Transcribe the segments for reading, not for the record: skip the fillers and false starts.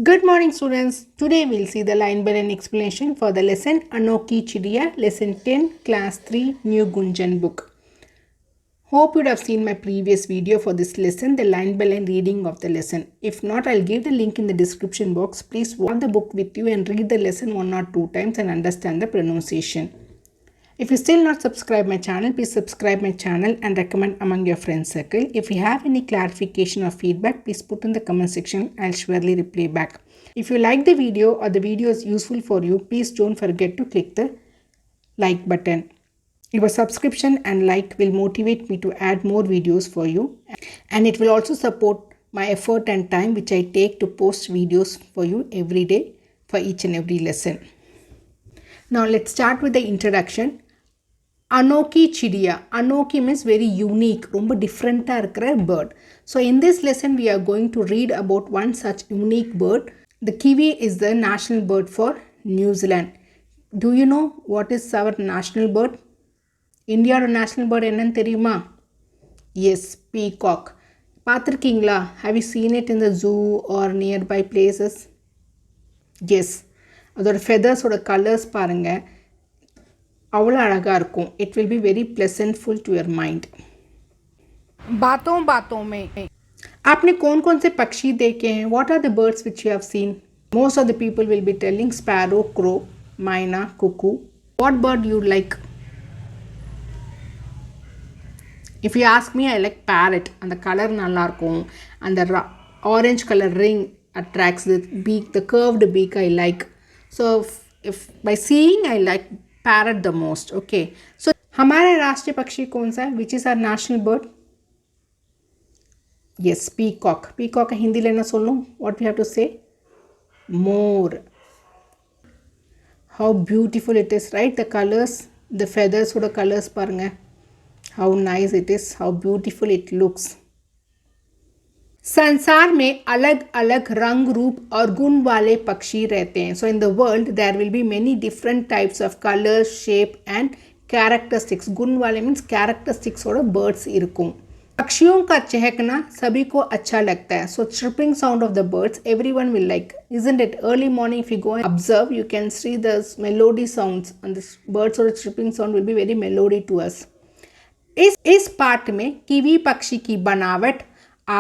Good morning, students. Today we'll see the line by line explanation for the lesson Anoki Chidiya, lesson 10, class 3, new Gunjan book. Hope you'd have seen my previous video for this lesson, the line by line reading of the lesson. If not, I'll give the link in the description box. Please watch the book with you and read the lesson 1 or 2 times and understand the pronunciation. If you still not subscribe my channel, please subscribe my channel and recommend among your friends circle. If you have any clarification or feedback, please put in the comment section. I'll surely reply back. If you like the video or the video is useful for you, please don't forget to click the like button. Your subscription and like will motivate me to add more videos for you, and it will also support my effort and time which I take to post videos for you every day for each and every lesson. Now let's start with the introduction. Anoki Chidiya. Anoki means very unique, romba different bird. So in this lesson we are going to read about one such unique bird. The kiwi is the national bird for New Zealand. Do you know what is our national bird? India national bird ennan theriyuma? Yes, peacock. Paathirkingla? Have you seen it in the zoo or nearby places? Yes. அதோட feathers ஓட colors பாருங்க அவ்வளோ அழகா இருக்கும். It will be very pleasantful to your mind. बातों में आपने कौन से पक्षी देखे हैं? What are the birds which you have seen? Most of the people will be telling sparrow, crow, myna, cuckoo. What bird you like? If you ask me, I like parrot. And the color நல்லா இருக்கும். And the orange color ring attracts the beak, the curved beak I like. So if by seeing I like parrot the most. Okay. So हमारा राष्ट्रीय पक्षी कौन सा है? Which is our national bird? Yes, peacock. Peacock Hindi लेना सुन लो. What we have to say? More. How beautiful it is, right? The colors, the feathers ஓட colors பாருங்க. How nice it is. How beautiful it looks. संसार में अलग अलग रंग रूप और गुण वाले पक्षी रहते हैं. So in the world there will be many different types of colors, shape and characteristics. गुण वाले means characteristics और birds இருக்கும். पक्षियों का चहकना सभी को अच्छा लगता है. So chirping sound of the birds everyone will like, isn't it? Early morning if you go and observe, you can see the melody sounds and the birds or chirping sound will be very melody to us. इस पाठ में kiwi पक्षी की बनावट,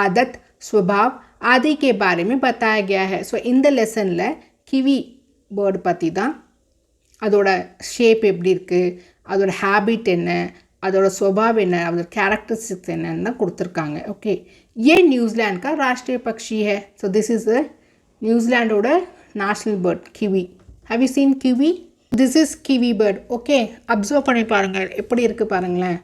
आदत, स्वभाव आदि के बारे में बताया गया है. So in the lessonல கிவி பேர்ட் பற்றி தான், அதோட ஷேப் எப்படி இருக்குது, அதோட ஹேபிட் என்ன, அதோட स्वभाव என்ன, அதோட கேரக்டரிஸ்டிக்ஸ் என்னன்னு கொடுத்துருக்காங்க. ஓகே, ये न्यूजीलैंड का राष्ट्रीय पक्षी है. So this is the न्यूजीलैंडோட national bird kiwi. Have you seen kiwi? This is kiwi bird. Okay, observe பண்ணி பாருங்கள் எப்படி இருக்குது பாருங்களேன்.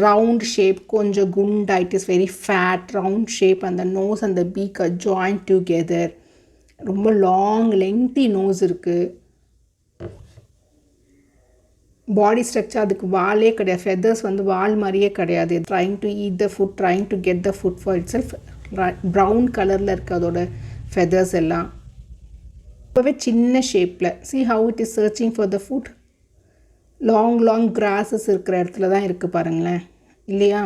Round shape, கொஞ்சம் குண்டா, it is very fat, round shape, and the nose and the beak are joined together. ரொம்ப long lengthy nose இருக்கு. பாடி structure அதுக்கு வாலே கிடையாது, feathers வந்து வால் மாதிரியே கிடையாது. trying to eat the food, trying to get the food for itself. brown கலரில் இருக்குது அதோட feathers எல்லாம். ரொம்பவே சின்ன ஷேப்பில். see how it is searching for the food. long grasses இருக்கிற இடத்துல தான் இருக்குது பாருங்களேன், இல்லையா?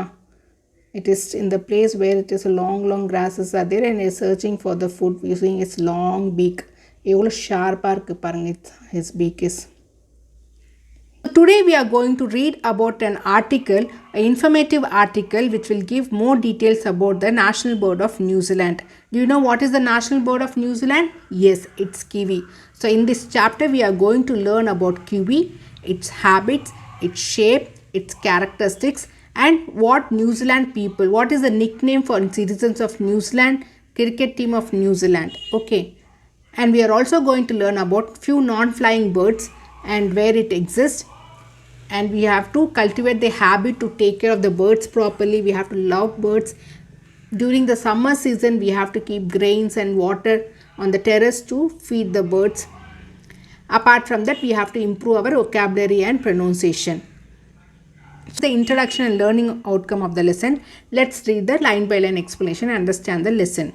It is in the place where it is long grasses are there and is searching for the food using its long beak. எவ்வளோ ஷார்ப்பாக இருக்குது பாருங்க his beak is. Today we are going to read about an article, an informative article which will give more details about the national bird of New Zealand. Do you know what is the national bird of New Zealand? Yes, it's kiwi. So in this chapter we are going to learn about kiwi, its habits, its shape, its characteristics, and what New Zealand people, what is the nickname for citizens of New Zealand, cricket team of New Zealand. Okay, and we are also going to learn about few non-flying birds and where it exists, and we have to cultivate the habit to take care of the birds properly. We have to love birds. During the summer season we have to keep grains and water on the terrace to feed the birds. Apart from that, we have to improve our vocabulary and pronunciation. The introduction and learning outcome of the lesson. Let's read the line by line explanation and understand the lesson.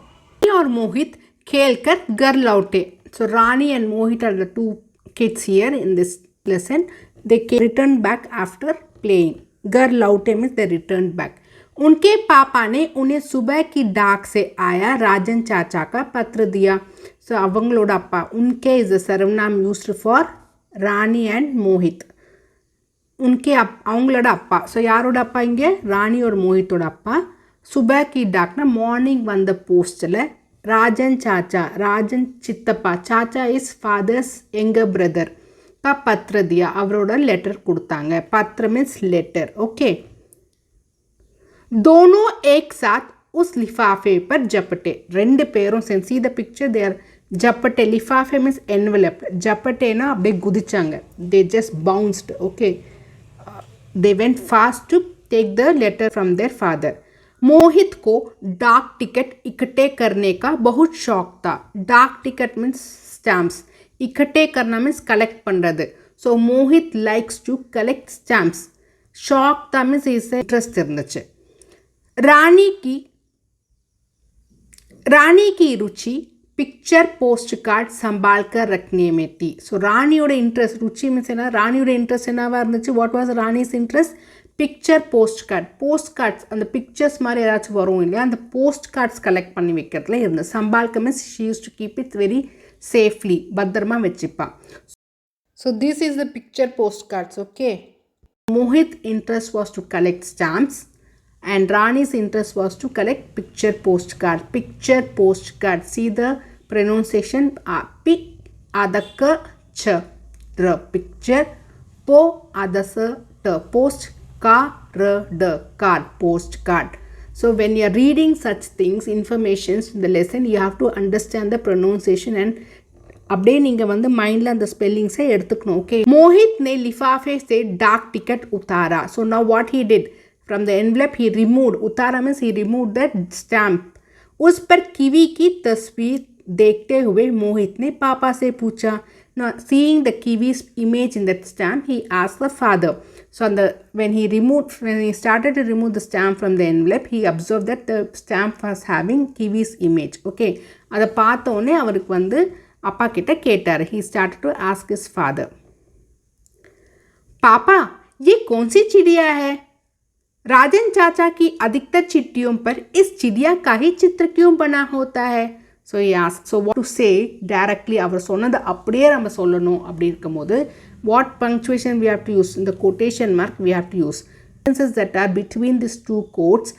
Rani और मोहित खेलकर घर लौटे. So Rani and Mohit are the two kids here in this lesson. They returned back after playing. घर लौटे means they returned back. उनके पापा ने उन्हें सुबह की डाक से आया राजन चाचा का पत्र दिया. ஸோ அவங்களோட அப்பா. உன்கே is a sarvanam used for Rani and Mohit. உன்கே அவங்களோட அப்பா. ஸோ யாரோட அப்பா இங்கே? ராணியோட மோஹித்தோட அப்பா. சுபா கி டாக்னா மார்னிங் வந்த போஸ்ட்டில் ராஜன் சாச்சா, ராஜன் சித்தப்பா, சாச்சா இஸ் ஃபாதர்ஸ் எங்கர் பிரதர் का पत्र दिया, அவரோட லெட்டர் கொடுத்தாங்க. पत्र मीन्स लेटर. ओके, दोनों एक साथ उस लिफाफे पर झपटे. ரெண்டு பேரும் சேர்ந்து see the picture, they are झपटे. लिफाफे मीन्स envelope. झपटेना அப்படியே குதிச்சாங்க. they just bounced. okay, they went fast to take the letter from their father. मोहित को डाक टिकट इकट्ठे करने का बहुत शौक था. डाक टिकट मीन्स स्टैम्प्स. इकट्ठे करना मीन्स कलेक्ट பண்ணுறது. So Mohit likes to collect stamps. Shock தான் மீன்ஸ் இஸ் இன்ட்ரெஸ்ட் இருந்துச்சு. रानी की रुचि पिक्चर पोस्ट कार्ड संभाल कर रखने में थी. ஸோ ராணியோட இன்ட்ரெஸ்ட், ருச்சி மீன்ஸ் என்ன, ராணியோட இன்ட்ரெஸ்ட் என்னவா இருந்துச்சு? What was Rani's interest? Picture post card. Post cards அந்த பிக்சர்ஸ் மாதிரி ஏதாச்சும் வரும் இல்லையா, அந்த போஸ்ட் கார்ட்ஸ் கலெக்ட் பண்ணி வைக்கிறதுல இருந்து. சம்பால்க்க means she use to keep it very safely, பத்திரமா வச்சுப்பா. So this is the picture post cards. Okay, Mohit interest was to collect stamps and Rani's interest was to collect picture postcard. Picture postcard. See the pronunciation. P adaka cha r. Picture. Po adasa t. Post ka r d. Card. Postcard. So when you are reading such things, informations in the lesson, you have to understand the pronunciation and அப்படியே நீங்கள் வந்து மைண்டில் அந்த ஸ்பெல்லிங்ஸை எடுத்துக்கணும். Okay, Mohit ने लिफाफे से डाक टिकट उतारा. So now what he did? From the envelope he removed. उतारा means he removed that stamp. उस पर कीवी की तस्वीर देखते हुए मोहित ने पापा से पूछा. Now seeing the kiwi's image in that stamp, he asked the father. So when he started to remove the stamp from the envelope, he observed that the stamp was having kiwi's image. Okay, அதை பார்த்த உடனே அவருக்கு வந்து அப்பா கிட்ட கேட்டார். He started to ask his father, पापा ये कौन सी चिड़िया है? राजन चाचा की अधिकतर चिट्ठियों पर इस चिड़िया का ही चित्र क्यों बना होता है? So he asked. So what to say directly? அவர் சொன்னது அப்படியே நம்ம சொல்லணும். அப்படி இருக்கும்போது what punctuation we have to use? In the quotation mark we have to use. Sentences that are between these two quotes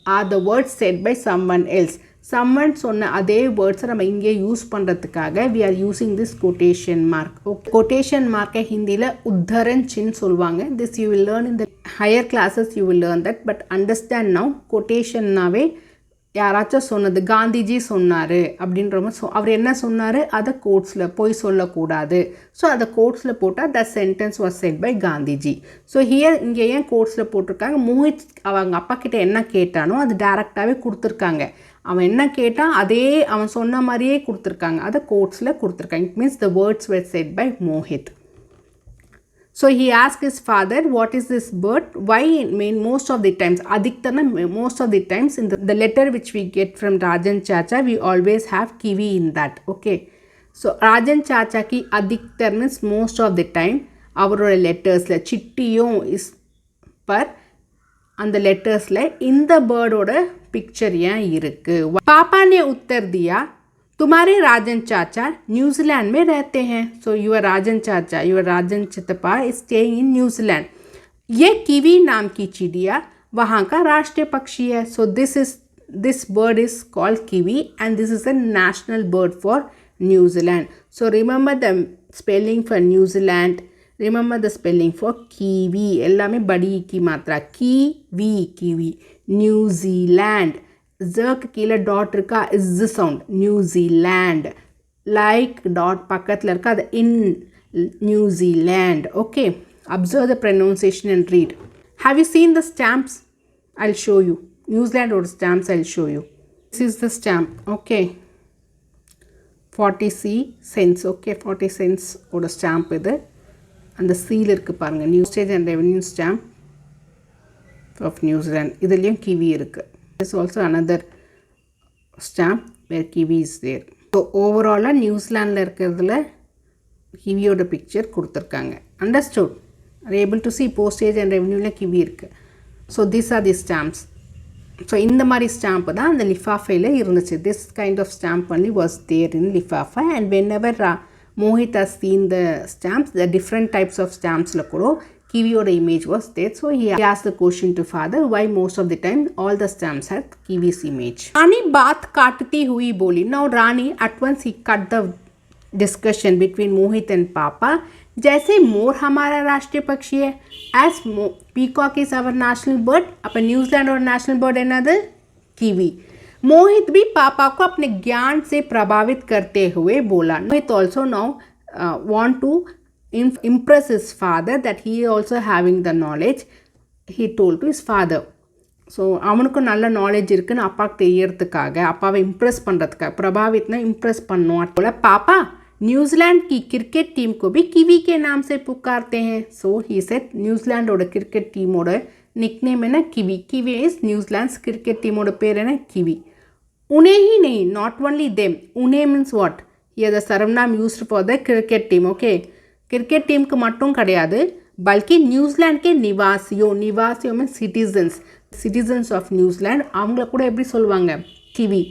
are the words said by someone else. someone சொன்ன அதே வேர்ட்ஸை நம்ம இங்கே யூஸ் பண்ணுறதுக்காக we are using this quotation mark. Okay. quotation mark ஹிந்தியில் உத்தரன் சின் சொல்லுவாங்க. this you will learn in the higher classes, you will learn that, but understand now quotationனாவே யாராச்சும் சொன்னது, காந்திஜி சொன்னார் அப்படின்ற மாதிரி அவர் என்ன சொன்னார் அதை கோட்ஸில் போய் சொல்லக்கூடாது. ஸோ அதை கோட்ஸில் போட்டால் the sentence was said by Gandhiji. So here இங்கே ஏன் கோட்ஸில் போட்டிருக்காங்க? மோஹித் அவங்க அப்பா கிட்ட என்ன கேட்டானோ அது டேரெக்டாகவே கொடுத்துருக்காங்க. அவன் என்ன கேட்டான் அதே அவன் சொன்ன மாதிரியே கொடுத்துருக்காங்க, அதை கோட்ஸில் கொடுத்துருக்காங்க. It means the words were said by Mohit. So he asked his father, what is this bird? Why? Most of the times, adhiktarna most of the times in the letter which we get from Rajan Chacha, we always have kiwi in that. Okay. So Rajan Chacha ki adhiktar means most of the time. Avaroda letters la chittiyum is par and the letters la in the bird oda picture yan irukku. Papa ne uttar diya, तुम्हारे राजन चाचा New Zealand में रहते हैं. सो your Rajan चाचा, your Rajan चितपा is staying in New Zealand. ये kiwi नाम की चिड़िया वहाँ का राष्ट्रीय पक्षी है. So this bird is called kiwi and this is a national bird for New Zealand. So remember the spelling for New Zealand, remember the spelling for kiwi. எல்லாமே बड़ी की मात्रा. Kiwi, kiwi. न्यूजीलैंड ஜக்கு கீழே டாட் இருக்கா, is sound. New Zealand like dot பக்கத்தில் இருக்கா, அது in New Zealand. Okay, observe the pronunciation and read. Have you seen the stamps? I show you. நியூசிலாண்டோட stamps I show you. This is the stamp. Okay, 40 cents. Okay, 40 cents ஓட stamp இது. அந்த seal இருக்குது பாருங்கள், new state and revenue stamp of New Zealand. இதுலேயும் kiwi இருக்குது. There's also another stamp where kiwi is there. So overall நியூசிலாண்டில் இருக்கிறதுல கிவியோட பிக்சர் கொடுத்துருக்காங்க. Understood? Are able to see postage and revenue kiwi இருக்குது. So these are the stamps. So இந்த மாதிரி stamp தான் அந்த லிஃபாஃபையில் இருந்துச்சு. This kind of stamp only was there in லிஃபாஃபா. And whenever Mohit has seen the stamps, the different types of stamps கூட kiwiயோட image was there. So he asked the question to father, why most of the time all the stamps had kiwi's image. Rani baat kaatti hui boli. Now Rani at once he cut the discussion between Mohit and Papa. जैसे मोर हमारा राष्ट्रीय पक्षी है, as peacock is our national bird, upon New Zealand और national bird है ना kiwi. मोहित भी पापा को अपने ज्ञान से प्रभावित करते हुए बोला. मोहित also now want to impress his father that he also having the knowledge. He told to his father. So அவனுக்கும் நல்ல நாலேஜ் இருக்குன்னு அப்பாவுக்கு தெரியறதுக்காக, அப்பாவை இம்ப்ரெஸ் பண்ணுறதுக்காக, பிரபாவித்னா இம்ப்ரெஸ் பண்ணும் போல, பாப்பா न्यूजीलैंड की क्रिकेट टीम को भी कीवी के नाम से पुकारते हैं. सो ही सेड न्यूजीलैंडோட கிரிக்கெட் டீமோட निकनेम है ना kiwi. Kiwi is New Zealand's cricket टीमோட பேர் है ना कीवी. उन्हें ही नहीं, नॉट ओनली देम. उन्हें मीन्स व्हाट? ये द सर्वनाम used for the cricket team. Okay, cricket team को மட்டும் கிடையாது, बल्कि न्यूजीलैंड के निवासियों में सिटीजन्स ऑफ न्यूजीलैंड அவங்கள கூட எப்படி சொல்லுவாங்க? कीवी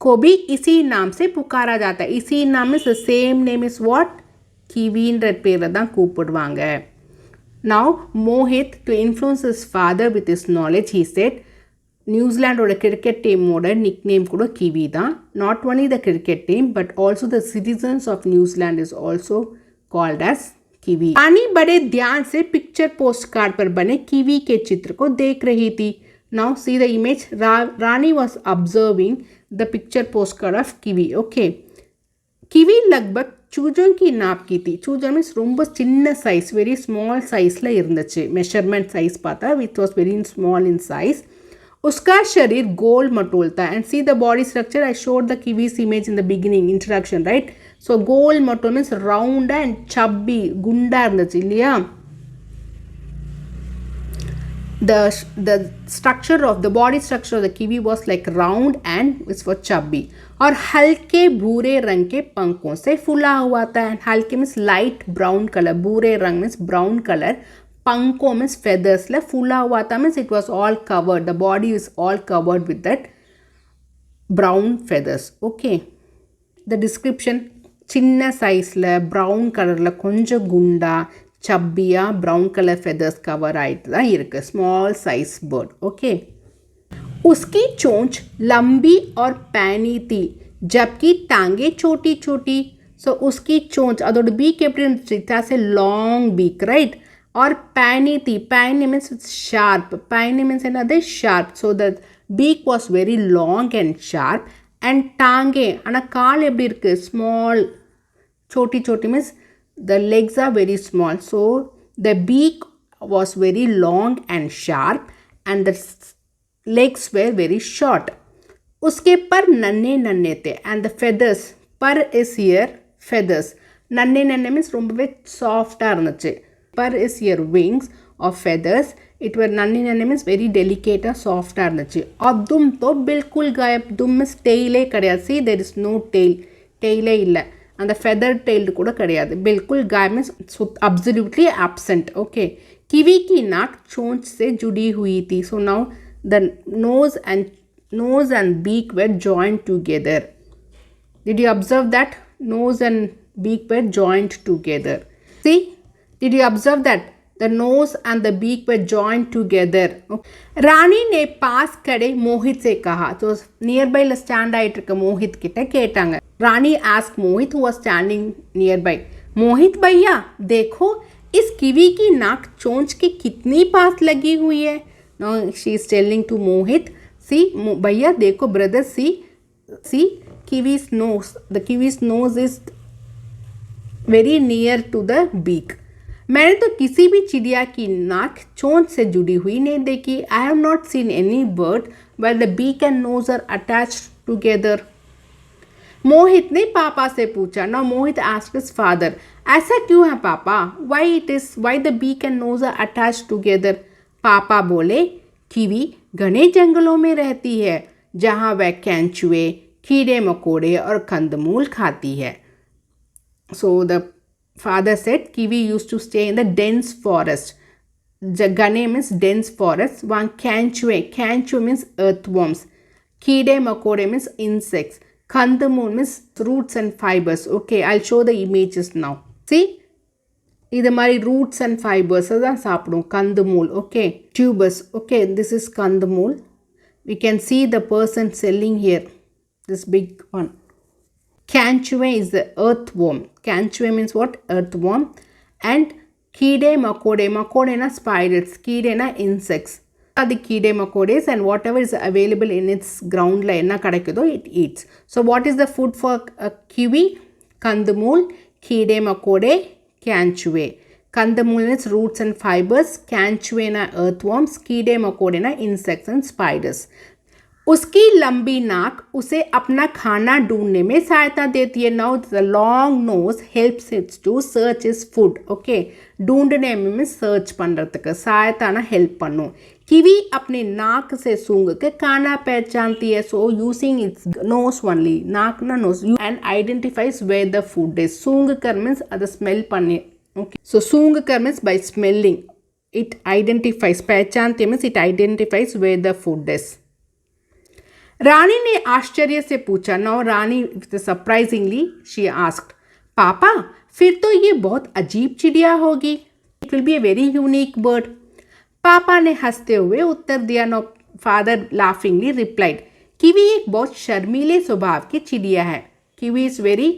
को भी इसी नाम से पुकारा जाता है. इसी नाम में सेम नेम इज व्हाट? कीवीன்ற பேரில் தான் கூப்பிடுவாங்க. Now Mohit to influence his father with his knowledge, he said நியூசிலாண்டோட கிரிக்கெட் டீமோட நிக்நேம் கூட कीवी தான். Not only the cricket team but also the citizens of Newzealand is also called as kiwi. Rani बड़े ध्यान से पिक्चर पोस्ट कार्ड पर बने kiwi के चित्र को देख रही थी. Now see the image. Rani was observing the picture postcard of kiwi. Okay, kiwi लगभग चूजों की नाप की थी. चूजों मीन्स ரொம்ப சின்ன சைஸ், வெரி ஸ்மால் சைஸில் இருந்துச்சு. மெஷர்மெண்ட் சைஸ் பார்த்தா which was very small in size. उसका शरीर गोल मटोल था. And see the body structure. I showed the कीवी's image in the beginning introduction, right? So गोल मटोल मीन्स राउंड एंड चब्बी, गुंडा இருந்துச்சு இல்லையா? The structure of the body structure of the kiwi was like round and it was chubby. और हल्के भूरे रंग के पंखों से फूला हुआ था. एंड हल्के मीन्स लाइट ब्राउन कलर, भूरे रंग मीन्स ब्राउन कलर, पंखों मीन्स feathers ले फूला हुआ था means it was all covered. The body is all covered with that brown feathers. Okay, the description சின்ன சைஸில் ப்ரௌன் கலரில் கொஞ்சம் குண்டா चब्बिया ब्राउन कलर फेदर्स कवर आइटा इरुक्कु. Small size bird. ओके, उसकी चोंच लंबी और पैनी थी जबकि टांगे छोटी छोटी. सो उसकी चोंच अदोड बीक एप्पडी इरुंदुच्चु? से लॉन्ग बीक, राइट? और पैनी थी. पैनी मीन्स शार्प. पैनी मीन्स एनदु sharp. So the beak was very long and sharp. And टांगे आना काल एप्पडी इरुक्कु? स्मॉल, छोटी छोटी means the legs are very small. So the beak was very long and sharp and the legs were very short. उसके पर नन्हे नन्हे थे. And the feathers, पर is here feathers. नन्हे नन्हे means ரொம்பவே சாஃப்டாக இருந்துச்சு. पर is here wings of feathers. It were नन्हे नन्हे means very delicate और சாஃப்டாக இருந்துச்சு. और दुम तो बिल्कुल गायब. दुम means tailே கிடையாது. See, there is no tail. tailே இல்லை. அந்த feather tailed கூட கிடையாது. बिल्कुल गायब means absolutely absent. Okay, kiwi की नाक चोंच से जुड़ी हुई थी. So now the nose and beak were joined together. Did you observe that? Nose and beak were joined together. See, did you observe that? The nose and the beak were joined together. रानी ने पास खड़े मोहित से कहा. तो near by stand आइट இருக்க मोहित கிட்ட கேட்டாங்க. रानी asked Mohit who was standing nearby. मोहित भैया देखो, इस कीवी की नाक चोंच के कितनी पास लगी हुई है. Now she is telling to Mohit, see भैया देखो, brother, see kiwi's nose. The kiwi's nose is very near to the beak. मैंने तो किसी भी चिड़िया की नाक चोंच से जुड़ी हुई नहीं देखी. I have not seen any bird where the beak and nose are attached together. मोहित ने पापा से पूछा. Now Mohit asked his father, ऐसा क्यों है पापा? Why the beak and nose are attached together? पापा बोले, कीवी घने जंगलों में रहती है जहाँ वह केंचुए, कीड़े मकोड़े और कंदमूल खाती है. So the father said kiwi used to stay in the dense forest. Gane means dense forest. One Canchue. Canchue means earthworms. Kide makode means insects. Kandamul means roots and fibers. Okay, I'll show the images now. See? இது மாதிரி roots and ஃபைபர்ஸை தான் சாப்பிடும் கந்துமூல். Okay, tubers. Okay, this is கந்துமூல். We can see the person selling here, this big one. Canchue is the earthworm. Canchue means what? Earthworm. And Kide makode. Makode na spiders. Kide na insects. The Kide makodes and whatever is available in its ground la enna kadakudho it eats. So what is the food for kiwi? Kandamul, Kide makode, Canchue. Kandamul is roots and fibers. Canchue na earthworms. Kide makode na insects and spiders. उसकी लंबी नाक उसे अपना खाना ढूंढने में सहायता देती है. Now the long nose helps its to search is food. Okay, ढूंढने में सर्च பண்ணுறதுக்கு सहायता हेल्प பண்ணும். किवी अपने नाक से सूंघ के खाना पहचानती है. So using its nose only, नाक ना nose, and identifies where the food is. सूंघ कर मीन्स அதை ஸ்மெல் பண்ணி. ओके, सो सूंघ कर means by smelling it identifies. पहचानती means it identifies where the food is. रानी ने आश्चर्य से पूछा. Now Rani surprisingly she asked, पापा फिर तो ये बहुत अजीब चिड़िया होगी. It will be a very unique bird. पापा ने हंसते हुए उत्तर दिया. नो फादर लाफिंगली रिप्लाइड, किवी एक बहुत शर्मीले स्वभाव की चिड़िया है. Kiwi is very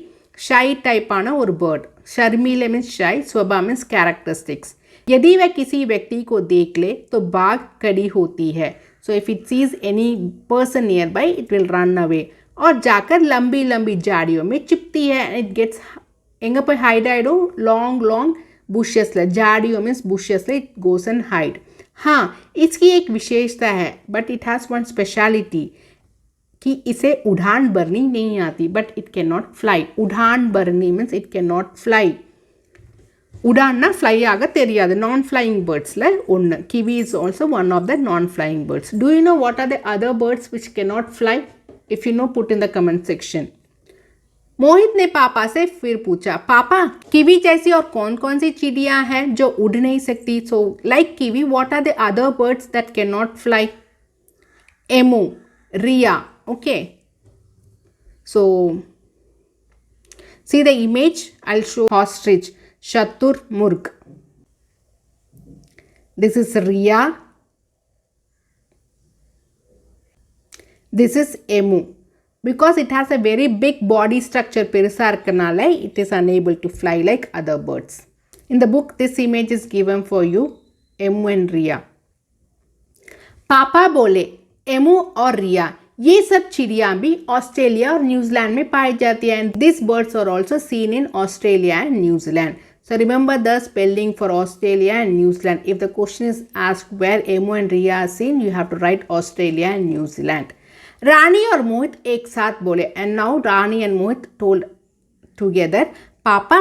shy type आना और बर्ड. शर्मीले मीन्स शाई, स्वभाव मीन्स कैरेक्टरिस्टिक्स. यदि वह किसी व्यक्ति को देख ले तो भाग खड़ी होती है. So if it sees any person nearby, it will run away. और जाकर लंबी लंबी झाड़ियों में चिपती है. and it gets எங்கே போய் hide ஆகிடும்? long bushes. झाड़ियों means bushes, it goes and hide. हाँ, इसकी एक विशेषता है, but it has one speciality कि इसे उड़ान भरनी नहीं आती. but it cannot fly. उड़ान भरनी means it cannot fly. உடான்னா ஃப்ளை ஆக தெரியாது. நான் ஃப்ளையிங் பேர்ட்ஸில் ஒன்று. Kiwi is also one of the non flying birds. Do you know what are the other birds which can not fly? If you know put in the comment section. Mohit ने पापा से फिर पूछा, पापा kiwi जैसी और कौन कौन सी चिड़ियाँ हैं जो उड़ नहीं सकती? So like kiwi, what are the other birds that can not fly? Emu, rhea. Okay, so see the image. I will show ostrich, Shaturmurg. This is Riya. This is Emu. Because it has a very big body structure, பெருசா இருக்கனால it is unable to fly like other birds. In the book, this image is given for you, Emu and Riya. पापा बोले, emu और रिया ये सब चिड़िया भी Australia और न्यूजीलैंड में पाई जाती है. and these birds are also seen in Australia and New Zealand. So remember the spelling for Australia and New Zealand. If the question is asked where Emu and Riya are seen, you have to write Australia and New Zealand. रानी और मोहित एक साथ बोले. and now Rani and Mohit told together, पापा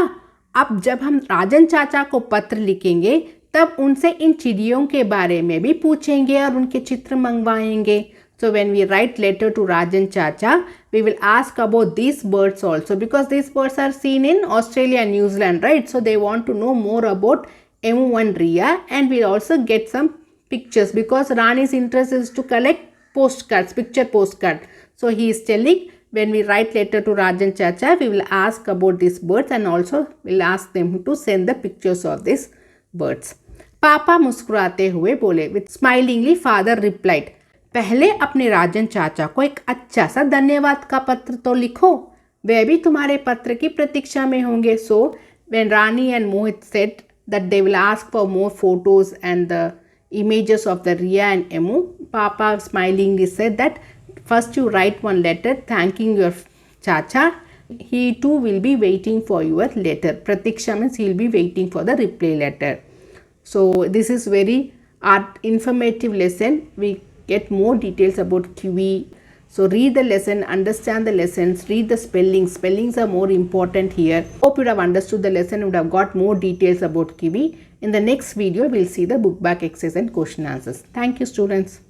अब जब हम राजन चाचा को पत्र लिखेंगे तब उनसे इन चिड़ियों के बारे में भी पूछेंगे और उनके चित्र मंगवाएंगे. So when we write letter to Rajan Chacha, we will ask about these birds also, because these birds are seen in Australia and New Zealand, right? So they want to know more about Emu and Riya, and we'll also get some pictures because Rani's interest is to collect postcards, picture postcard. So he is telling when we write letter to Rajan Chacha, we will ask about these birds and also we'll ask them to send the pictures of these birds. पापा मुस्कुराते हुए बोले. With smilingly father replied, पहले अपने राजन चाचा को एक अच्छा सा धन्यवाद का पत्र तो लिखो, वे भी तुम्हारे पत्र की प्रतीक्षा में होंगे. So when Rani and Mohit said that they will ask for more photos and the images of the Riya and Emu, Papa smilingly said that first you write one letter thanking your chacha. He too will be waiting for your letter. Pratiksha means he will be waiting for the reply letter. So this is very informative lesson. We get more details about kiwi. So read the lesson, understand the lessons, read the spellings. Spellings are more important here. Hope you have understood the lesson, would have got more details about kiwi. In the next video, we'll see the book back exercise and question answers. Thank you, students.